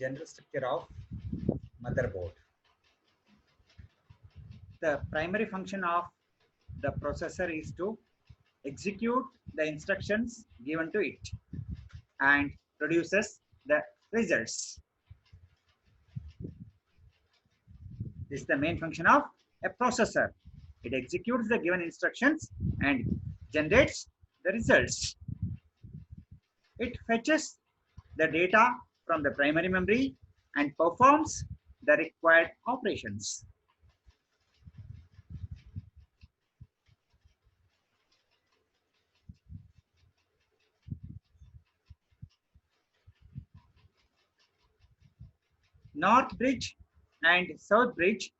general structure of motherboard. The primary function of the processor is to execute the instructions given to it and produces the results. This is the main function of a processor. It executes the given instructions and generates the results. It fetches the data from the primary memory and performs the required operations. North bridge and South bridge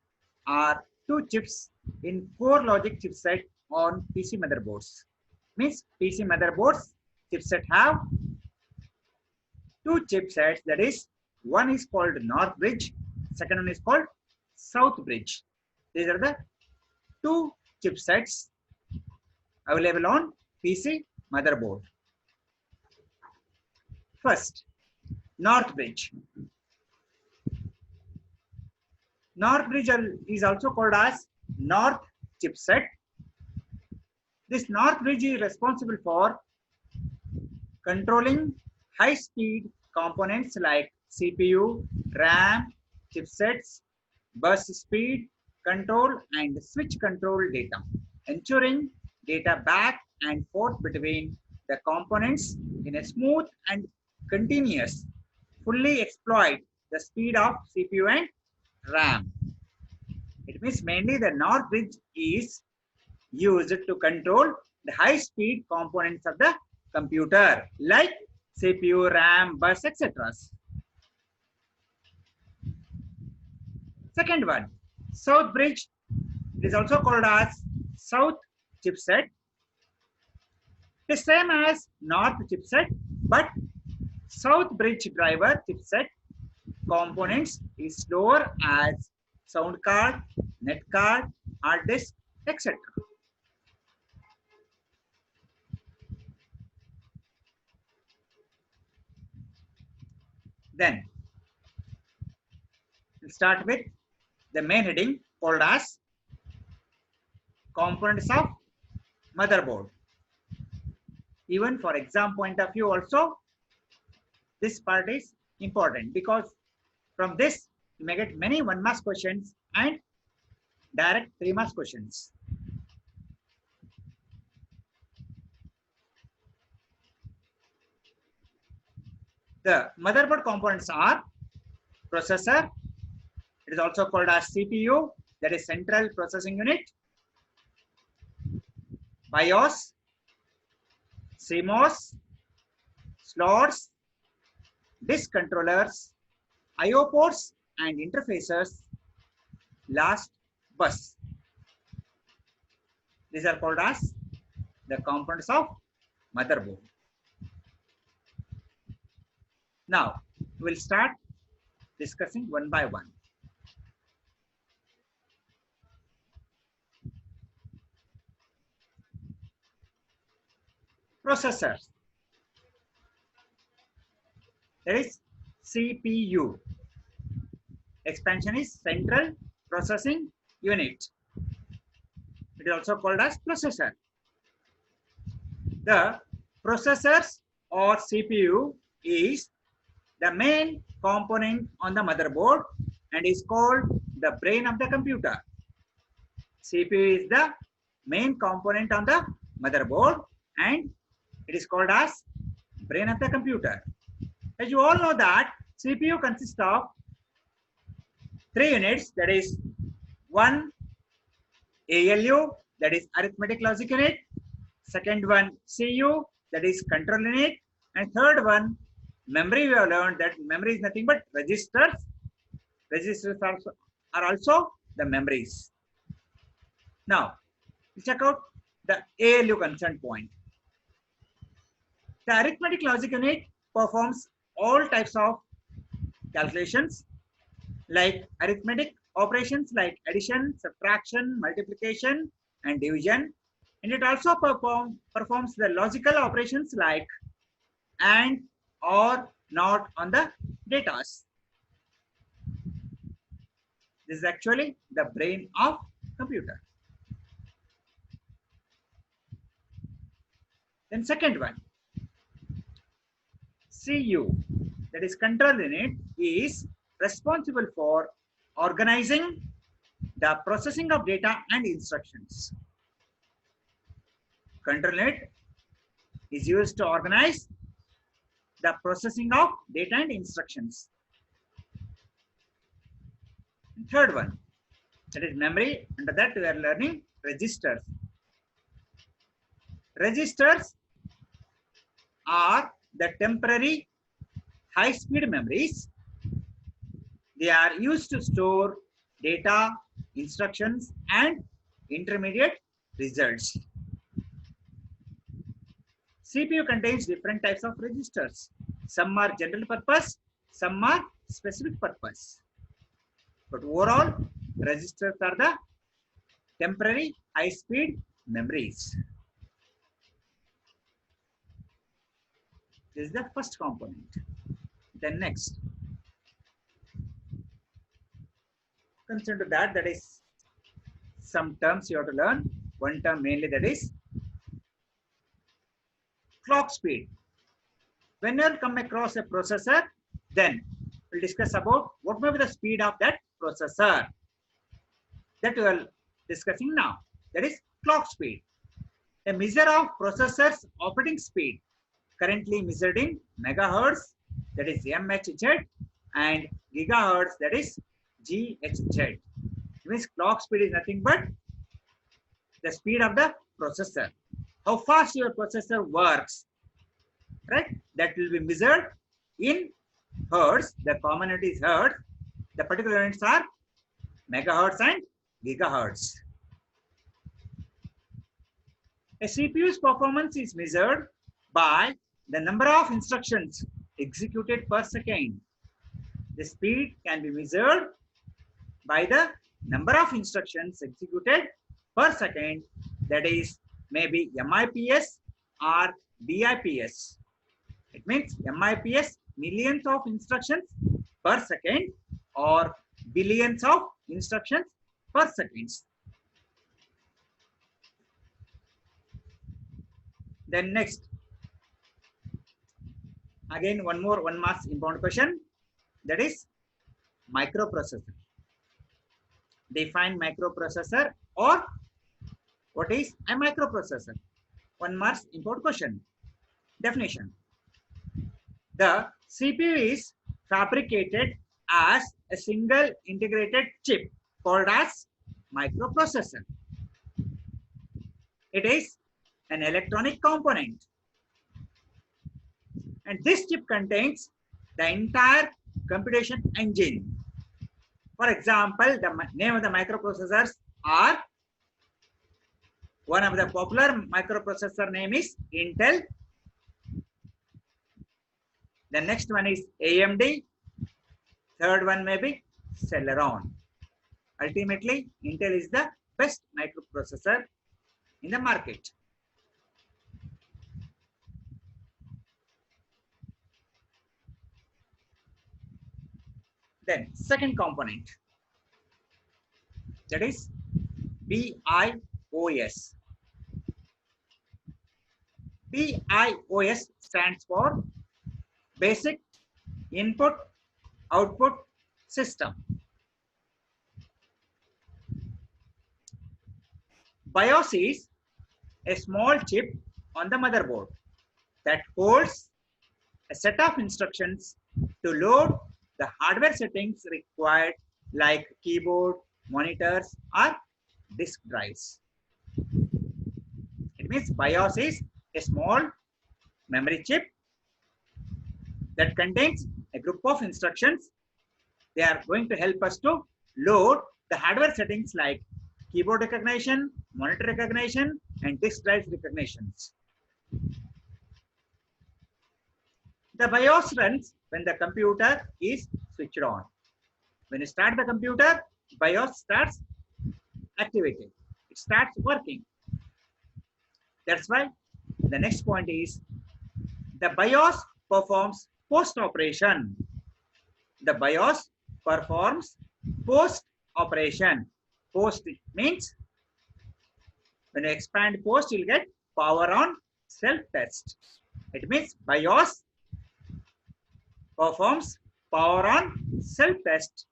are two chips in core logic chipset on PC motherboards. Means PC motherboards chipset have two chipsets, that is, one is called North bridge, second one is called South bridge. These are the two chipsets available on PC motherboard. First, North bridge. North bridge is also called as North chipset. This North bridge is responsible for controlling high-speed components like CPU, RAM, chipsets, bus speed control, and switch control data, ensuring data back and forth between the components in a smooth and continuous, fully exploit the speed of CPU and RAM. It means mainly the North bridge is used to control the high-speed components of the computer like CPU, RAM, bus, etc. Second one, South bridge. It is also called as South chipset. The same as North chipset, but South bridge driver chipset components is slower as sound card, net card, hard disk, etc. Then we'll start with the main heading called as components of motherboard. Even for exam point of view also, this part is important because from this you may get many 1 mark questions and direct 3 mark questions. The motherboard components are processor. It is also called as CPU, that is central processing unit, BIOS, CMOS, slots, disk controllers, IO ports and interfaces, last bus. These are called as the components of motherboard. Now we'll start discussing one by one. Processors. There is CPU. Expansion is Central Processing Unit. It is also called as processor. The processors or CPU is the main component on the motherboard and is called the brain of the computer. CPU is the main component on the motherboard and it is called as brain of the computer. As you all know that CPU consists of 3 units, that is one ALU, that is arithmetic logic unit, second one CU, that is control unit, and third one memory. We have learned that memory is nothing but registers. Registers are also the memories. Now, let's check out the ALU concern point. The arithmetic logic unit performs all types of calculations like arithmetic operations like addition, subtraction, multiplication, and division. And it also performs the logical operations like and, or, not on the datas. This is actually the brain of computer. Then second one, CU, that is control unit, is responsible for organizing the processing of data and instructions. Control unit is used to organize the processing of data and instructions. And third one, that is memory. Under that we are learning registers. Registers are the temporary high-speed memories. They are used to store data, instructions, and intermediate results. CPU contains different types of registers. Some are general purpose, some are specific purpose. But overall, registers are the temporary high-speed memories. This is the first component. Then next, concerned to that, that is some terms you have to learn. One term mainly, that is clock speed. When you come across a processor, then we'll discuss about what may be the speed of that processor. That we are discussing now. That is clock speed. A measure of processor's operating speed, currently measured in megahertz, that is MHz, and gigahertz, that is GHz. It means clock speed is nothing but the speed of the processor. How fast your processor works, right? That will be measured in hertz. The common unit is hertz. The particular units are megahertz and gigahertz. A CPU's performance is measured by the number of instructions executed per second. The speed can be measured by the number of instructions executed per second, that is maybe MIPS or BIPS. It means MIPS, millions of instructions per second, or billions of instructions per second. Then next, again one marks important question, that is microprocessor. Define microprocessor, or what is a microprocessor? 1 marks important question. Definition: the CPU is fabricated as a single integrated chip called as microprocessor. It is an electronic component, and this chip contains the entire computation engine. For example, the name of the microprocessors are, one of the popular microprocessor name is Intel. The next one is AMD. Third one may be Celeron. Ultimately, Intel is the best microprocessor in the market. Then second component, that is BIOS. BIOS stands for Basic Input Output System. BIOS is a small chip on the motherboard that holds a set of instructions to load the hardware settings required, like keyboard, monitors, or disk drives. It means BIOS is a small memory chip that contains a group of instructions. They are going to help us to load the hardware settings like keyboard recognition, monitor recognition, and disk drive recognitions. The BIOS runs when the computer is switched on. When you start the computer, BIOS starts activating. It starts working. That's why the next point is the BIOS performs post-operation. The BIOS performs post operation. Post means when you expand post, you'll get power on self-test. It means BIOS performs power on self-test.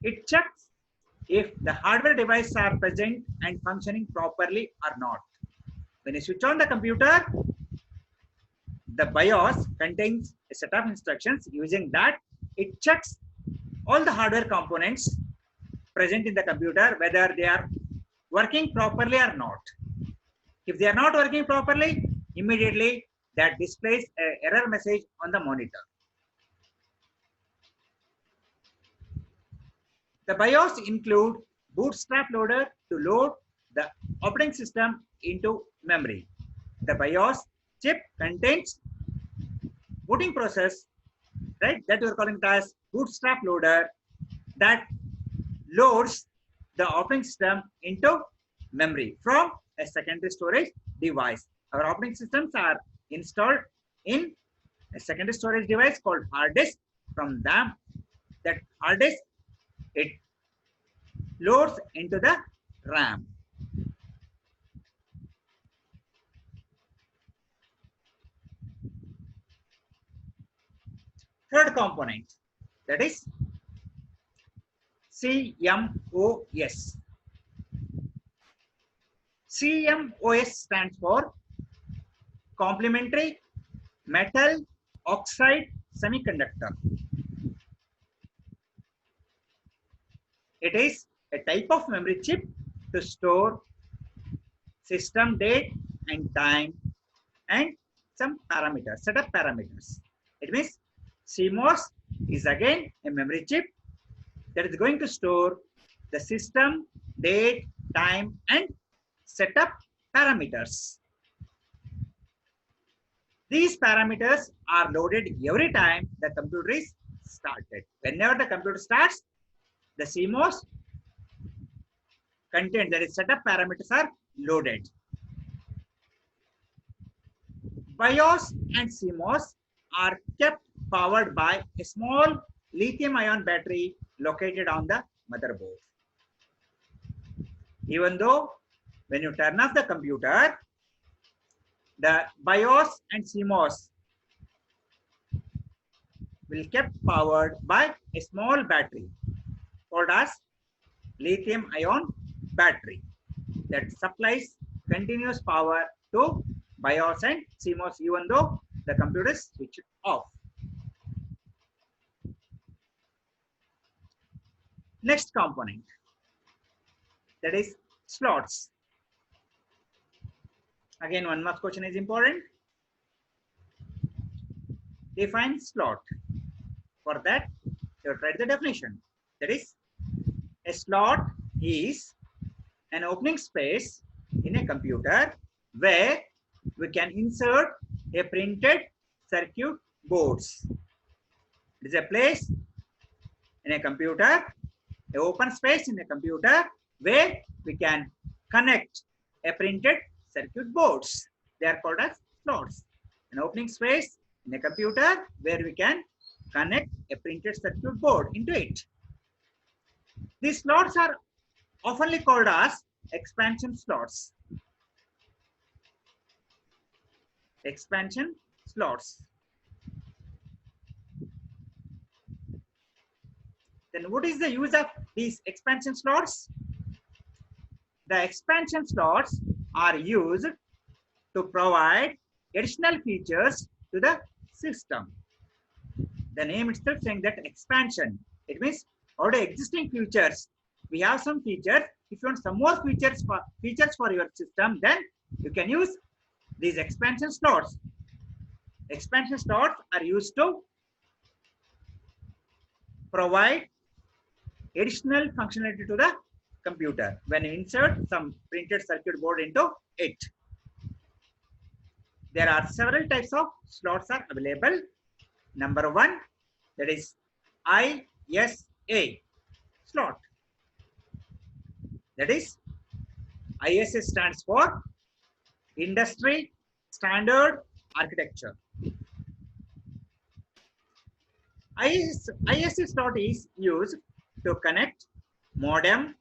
It checks if the hardware devices are present and functioning properly or not. When you switch on the computer, the BIOS contains a set of instructions. Using that, it checks all the hardware components present in the computer, whether they are working properly or not. If they are not working properly, immediately that displays an error message on the monitor. The BIOS include bootstrap loader to load the operating system into memory. The BIOS chip contains booting process, right? That we are calling it as bootstrap loader that loads the operating system into memory from a secondary storage device. Our operating systems are installed in a secondary storage device called hard disk. From them, that hard disk, it loads into the RAM. Third component, that is CMOS. CMOS stands for complementary metal oxide semiconductor. It is a type of memory chip to store system date and time and some parameters, set of parameters. It means CMOS is again a memory chip that is going to store the system, date, time, and setup parameters. These parameters are loaded every time the computer is started. Whenever the computer starts, the CMOS content, that is setup parameters, are loaded. BIOS and CMOS are kept powered by a small lithium-ion battery located on the motherboard. Even though when you turn off the computer, the BIOS and CMOS will kept powered by a small battery called as lithium-ion battery that supplies continuous power to BIOS and CMOS even though the computer is switched off. Next component, that is slots. Again, one more question is important. Define slot. For that, you write the definition. That is, a slot is an opening space in a computer where we can insert a printed circuit boards. It is a place in a computer, an open space in a computer where we can connect a printed circuit boards. They are called as slots. An opening space in a computer where we can connect a printed circuit board into it. These slots are oftenly called as expansion slots. Expansion slots. Then what is the use of these expansion slots? The expansion slots are used to provide additional features to the system. The name itself saying that expansion. It means already existing features. We have some features. If you want some more features for your system, then you can use these expansion slots. Expansion slots are used to provide additional functionality to the computer when you insert some printed circuit board into it. There are several types of slots are available. Number one, that is ISA slot. That is, ISA stands for Industry Standard Architecture. ISC slot is used to connect modem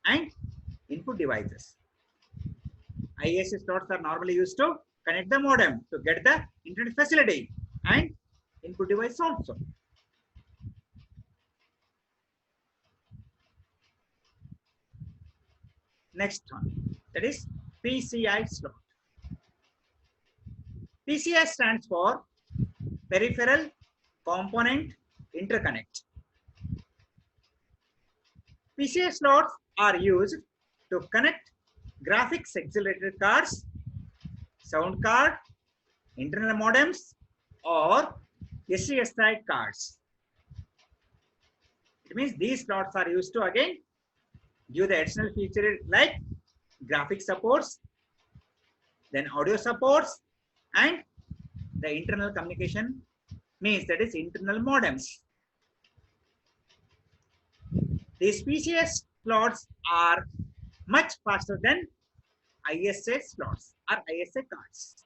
and input devices. ISC slots are normally used to connect the modem to get the internet facility and input device also. Next one, that is PCI slot. PCI stands for Peripheral Component Interconnect. PCI slots are used to connect graphics accelerated cards, sound card, internal modems, or SCSI cards. It means these slots are used to again give the additional feature like graphic supports, then audio supports, and the internal communication means that is internal modems. These PCI slots are much faster than ISA slots or ISA cards.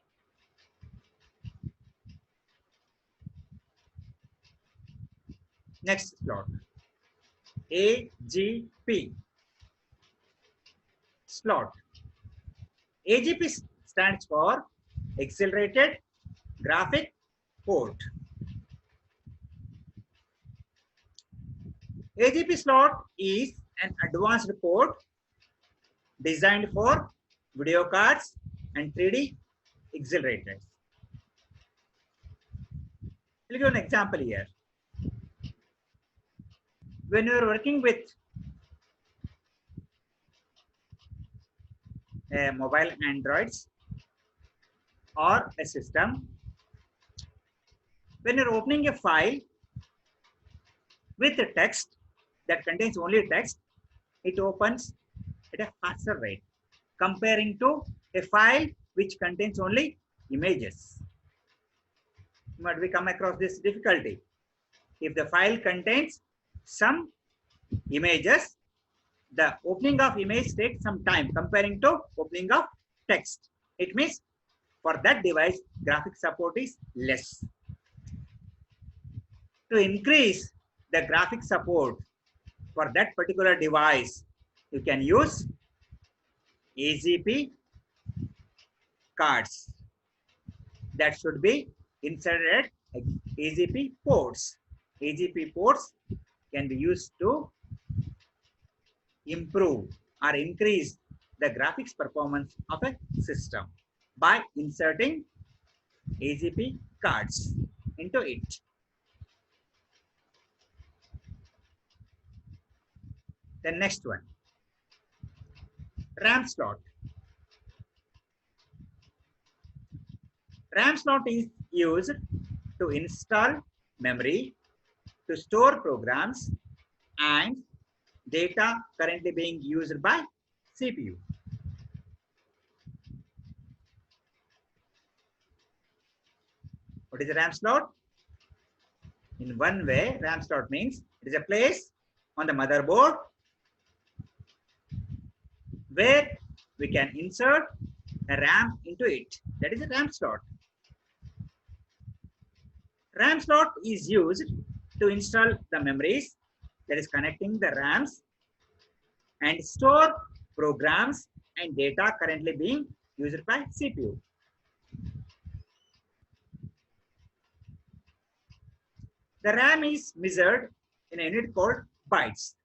Next slot, AGP slot. AGP stands for Accelerated Graphic Port. AGP slot is an advanced port designed for video cards and 3D accelerators. I'll give you an example here. When you are working with mobile Androids or a system, when you're opening a file with a text that contains only text, it opens at a faster rate comparing to a file which contains only images. But we come across this difficulty. If the file contains some images, the opening of image takes some time comparing to opening of text. It means for that device, graphic support is less. To increase the graphic support for that particular device, you can use AGP cards that should be inserted at AGP ports. AGP ports can be used to improve or increase the graphics performance of a system by inserting AGP cards into it. The next one, RAM slot. RAM slot is used to install memory, to store programs and data currently being used by CPU. What is a RAM slot? In one way, RAM slot means it is a place on the motherboard where we can insert a RAM into it. That is a RAM slot. RAM slot is used to install the memories, that is connecting the RAMs, and store programs and data currently being used by CPU. The RAM is measured in a unit called bytes.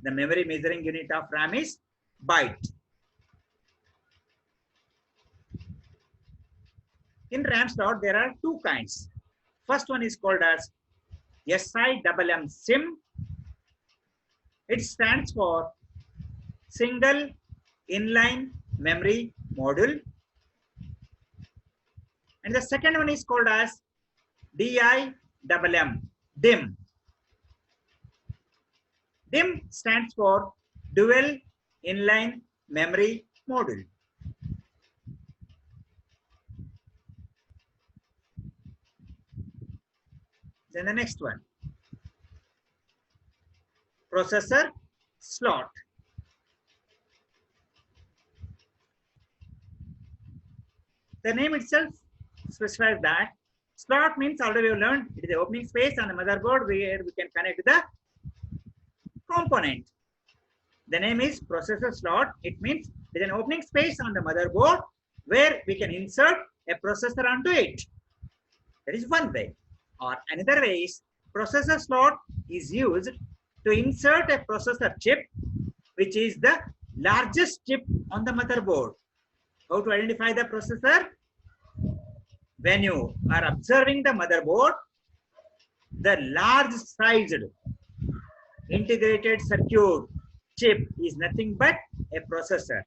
The memory measuring unit of RAM is byte. In RAM slot, there are two kinds. First one is called as SIMM SIM. It stands for Single Inline Memory Module. And the second one is called as DIMM DIMM. DIMM stands for Dual Inline Memory Module. Then the next one, processor slot. The name itself specifies that Slot means already we learned it is the opening space on the motherboard where we can connect the component. The name is processor slot. It means there is an opening space on the motherboard where we can insert a processor onto it. That is one way. Or another way is processor slot is used to insert a processor chip, which is the largest chip on the motherboard. How to identify the processor? When you are observing the motherboard, the large sized integrated circuit chip is nothing but a processor.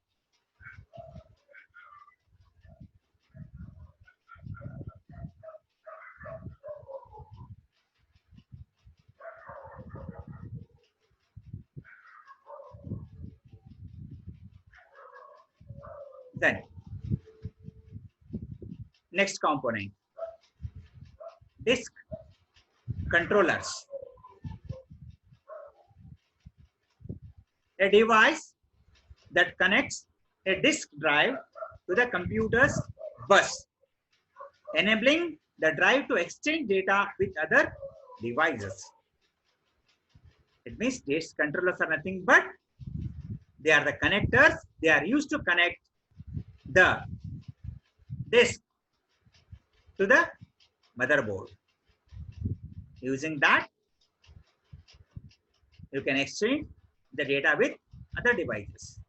Then, next component, disk controllers. A device that connects a disk drive to the computer's bus, enabling the drive to exchange data with other devices. It means disk controllers are nothing but they are the connectors. They are used to connect the disk to the motherboard. Using that, you can exchange the data with other devices.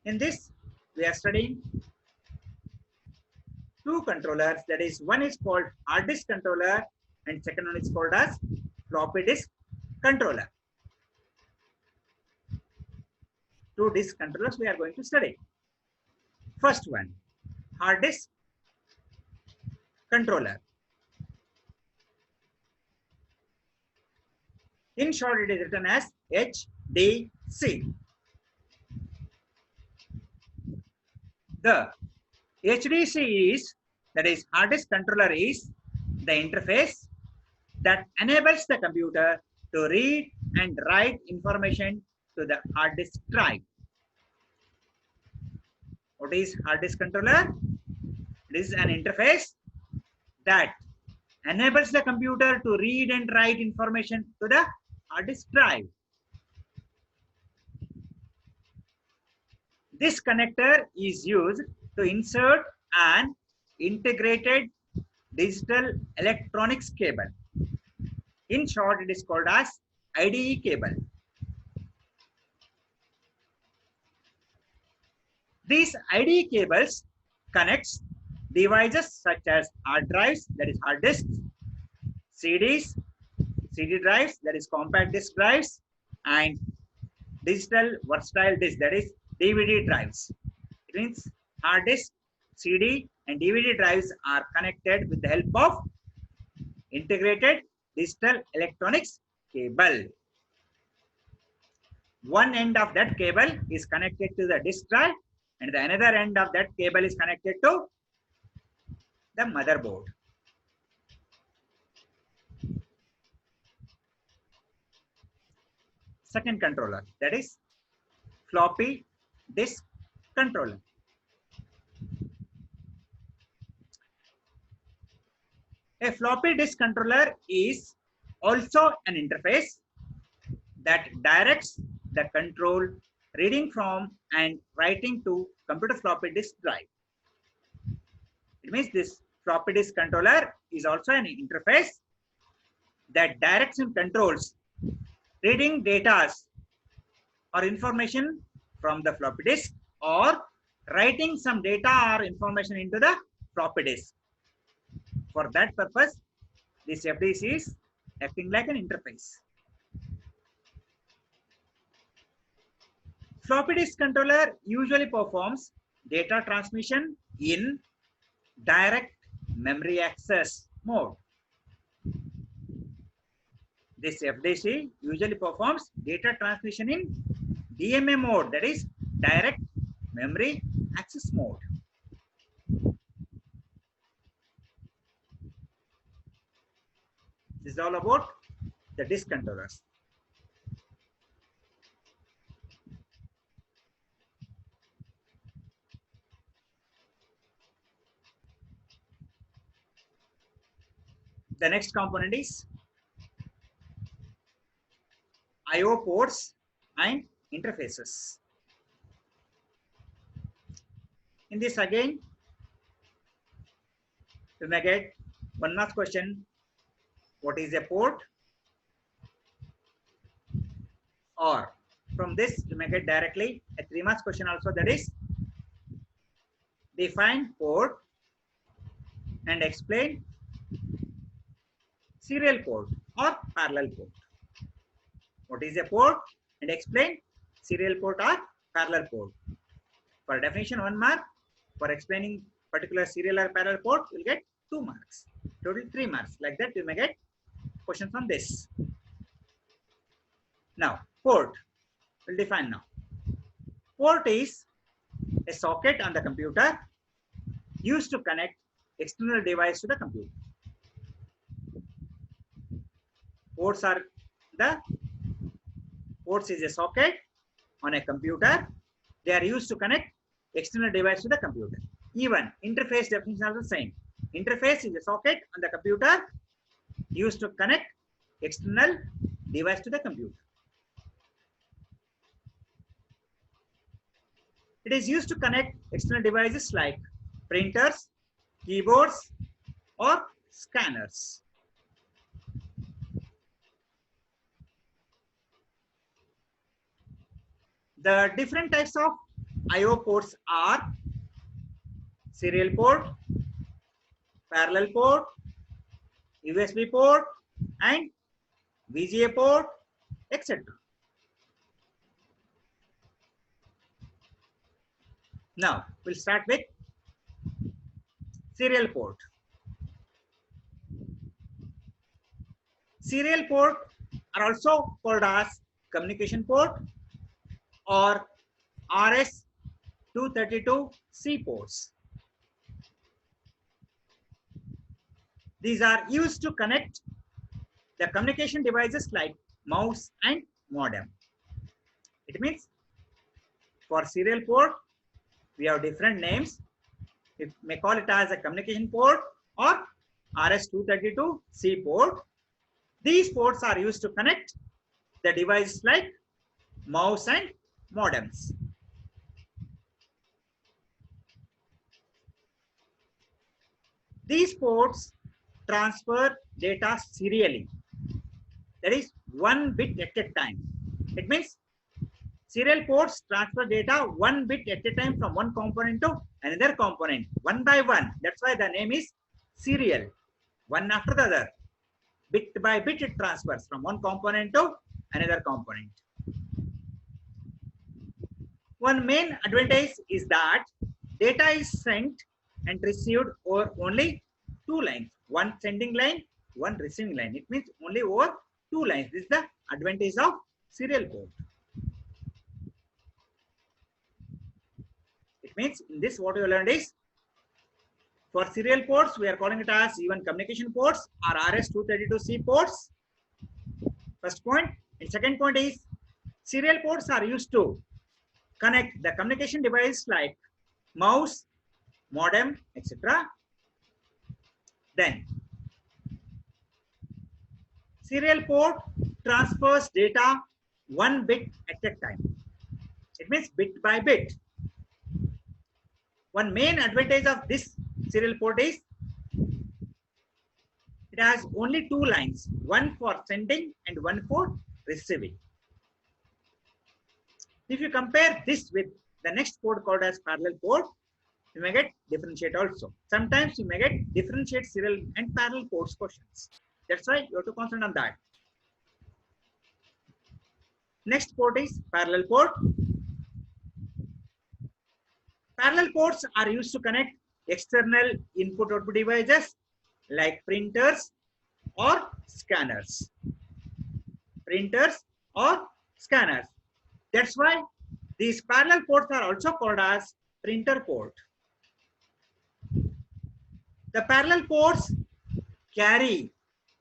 In this, we are studying two controllers. That is, one is called hard disk controller and second one is called as floppy disk controller. Two disk controllers we are going to study. First one, hard disk controller. In short, it is written as HDC. The HDC is, that is hard disk controller, is the interface that enables the computer to read and write information to the hard disk drive. What is hard disk controller? It is an interface that enables the computer to read and write information to the hard disk drive. This connector is used to insert an integrated digital electronics cable. In short, it is called as IDE cable. These IDE cables connects devices such as hard drives, that is hard disks, CDs, CD drives, that is compact disk drives, and digital versatile disk, that is DVD drives. It means hard disk, CD, and DVD drives are connected with the help of integrated digital electronics cable. One end of that cable is connected to the disk drive and the another end of that cable is connected to the motherboard. Second controller, that is floppy disk controller. A floppy disk controller is also an interface that directs the control reading from and writing to computer floppy disk drive. It means this floppy disk controller is also an interface that directs and controls reading data or information from the floppy disk or writing some data or information into the floppy disk. For that purpose, this FDC is acting like an interface. Floppy disk controller usually performs data transmission in direct memory access mode. This FDC usually performs data transmission in DMA mode, that is direct memory access mode. This is all about the disk controllers. The next component is I/O ports and interfaces. In this again, we may get one last question. What is a port? Or from this, you may get directly a 3 marks question also, that is define port and explain serial port or parallel port. What is a port and explain serial port or parallel port. For definition, 1 mark. For explaining particular serial or parallel port, you will get 2 marks. Total 3 marks. Like that, you may get questions from this. Now, port. We'll define now. Port is a socket on the computer used to connect external device to the computer. Ports is a socket on a computer. They are used to connect external device to the computer. Even interface definition are the same. Interface is a socket on the computer used to connect external device to the computer. It is used to connect external devices like printers, keyboards, or scanners. The different types of I/O ports are serial port, parallel port, USB port, and VGA port, etc. Now, we'll start with serial port. Serial port are also called as communication port or RS-232C ports. These are used to connect the communication devices like mouse and modem. It means for serial port, we have different names. We may call it as a communication port or RS-232C port. These ports are used to connect the devices like mouse and modems. These ports transfer data serially. That is 1 bit at a time. It means serial ports transfer data 1 bit at a time from one component to another component, one by one. That's why the name is serial, one after the other. Bit by bit it transfers from one component to another component. One main advantage is that data is sent and received over only 2 lines, one sending line, one receiving line. It means only over 2 lines. This is the advantage of serial port. It means in this what you learned is for serial ports we are calling it as even communication ports or RS-232C ports. First point. And second point is serial ports are used to connect the communication device like mouse, modem, etc. Then serial port transfers data 1 bit at a time. It means bit by bit. One main advantage of this serial port is it has only 2 lines, one for sending and one for receiving. If you compare this with the next port called as parallel port, you may get differentiate also. Sometimes you may get differentiate serial and parallel ports questions. That's why you have to concentrate on that. Next port is parallel port. Parallel ports are used to connect external input-output devices like printers or scanners. Printers or scanners. That's why these parallel ports are also called as printer port. The parallel ports carry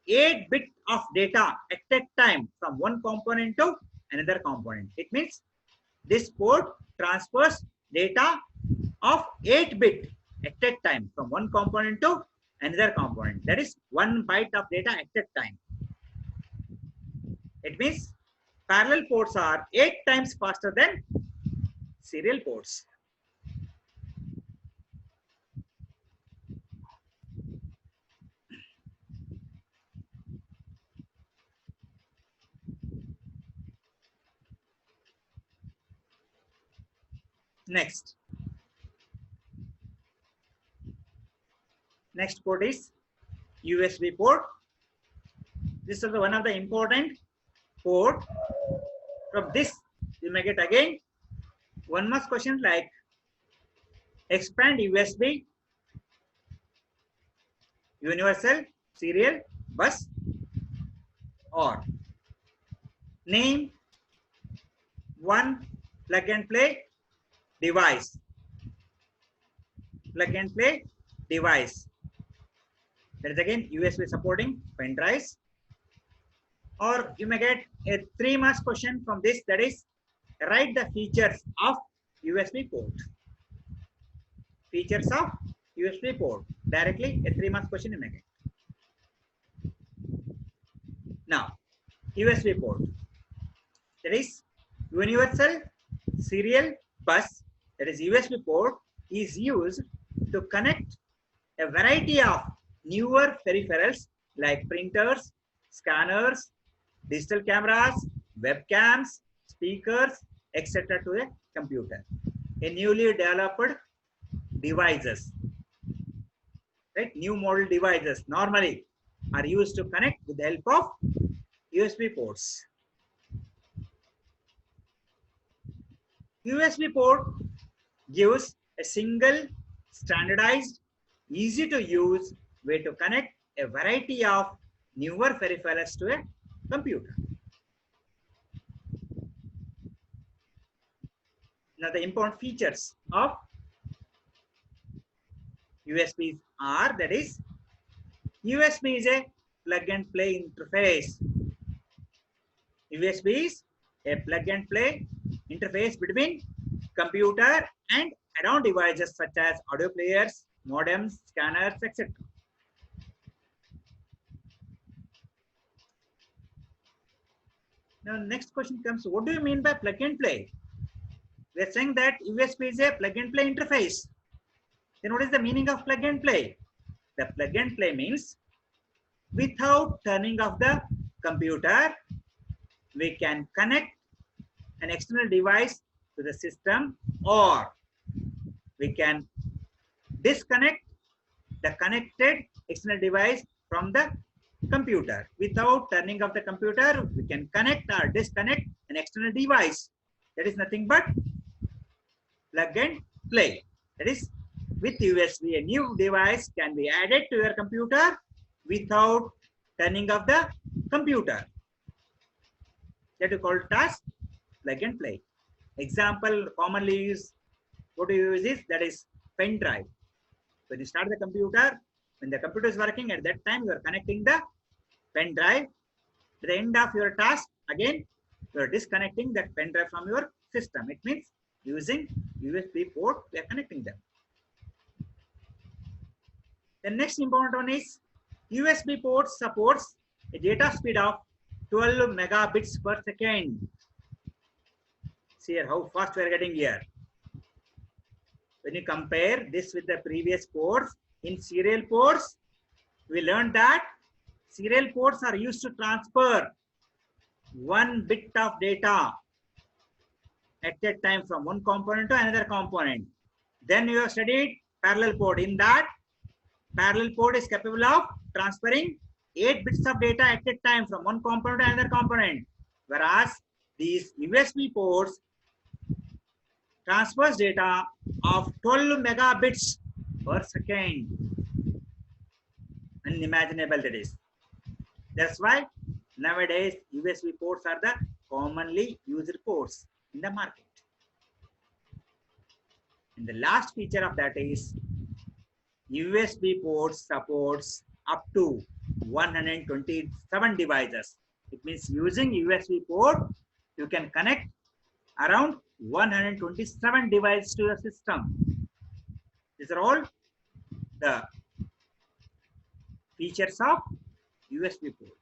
8 bits of data at a time from one component to another component. It means this port transfers data of 8 bits at a time from one component to another component. That is 1 byte of data at a time. It means parallel ports are 8 times faster than serial ports. Next port is USB port. This is one of the important port. From this, you may get again one more question like expand USB universal serial bus, or name one plug and play device. Plug and play device. That is again USB supporting pen drives. Or you may get a 3 marks question from this, that is write the features of USB port. Features of USB port. Directly a 3 marks question you may get. Now, USB port. That is universal serial bus. That is USB port is used to connect a variety of newer peripherals like printers, scanners, digital cameras, webcams, speakers, etc. to a computer. A newly developed devices, right? New model devices normally are used to connect with the help of USB ports. USB port gives a single standardized, easy to use way to connect a variety of newer peripherals to a computer. Now the important features of USBs are, that is USB is a plug and play interface. USB is a plug and play interface between computer and add-on devices such as audio players, modems, scanners, etc. Now next question comes, what do you mean by plug and play? We are saying that USB is a plug and play interface. Then what is the meaning of plug and play? The plug and play means without turning off the computer, we can connect an external device to the system, or we can disconnect the connected external device from the computer. Without turning off the computer, we can connect or disconnect an external device. That is nothing but plug and play. That is, with USB, a new device can be added to your computer without turning off the computer. That you call it as plug and play. Example commonly used, what do you use is, that is pen drive. When you start the computer, when the computer is working, at that time you are connecting the pen drive. At the end of your task, again you are disconnecting that pen drive from your system. It means using USB port, we are connecting them. The next important one is USB port supports a data speed of 12 megabits per second. See here how fast we are getting here. When you compare this with the previous ports, in serial ports, we learned that serial ports are used to transfer 1 bit of data at a time from one component to another component. Then you have studied parallel port. In that, parallel port is capable of transferring 8 bits of data at a time from one component to another component. Whereas these USB ports transfers data of 12 megabits per second. Unimaginable that is. That's why nowadays USB ports are the commonly used ports in the market. And the last feature of that is USB port supports up to 127 devices. It means using USB port, you can connect around 127 devices to your system. These are all the features of USB port.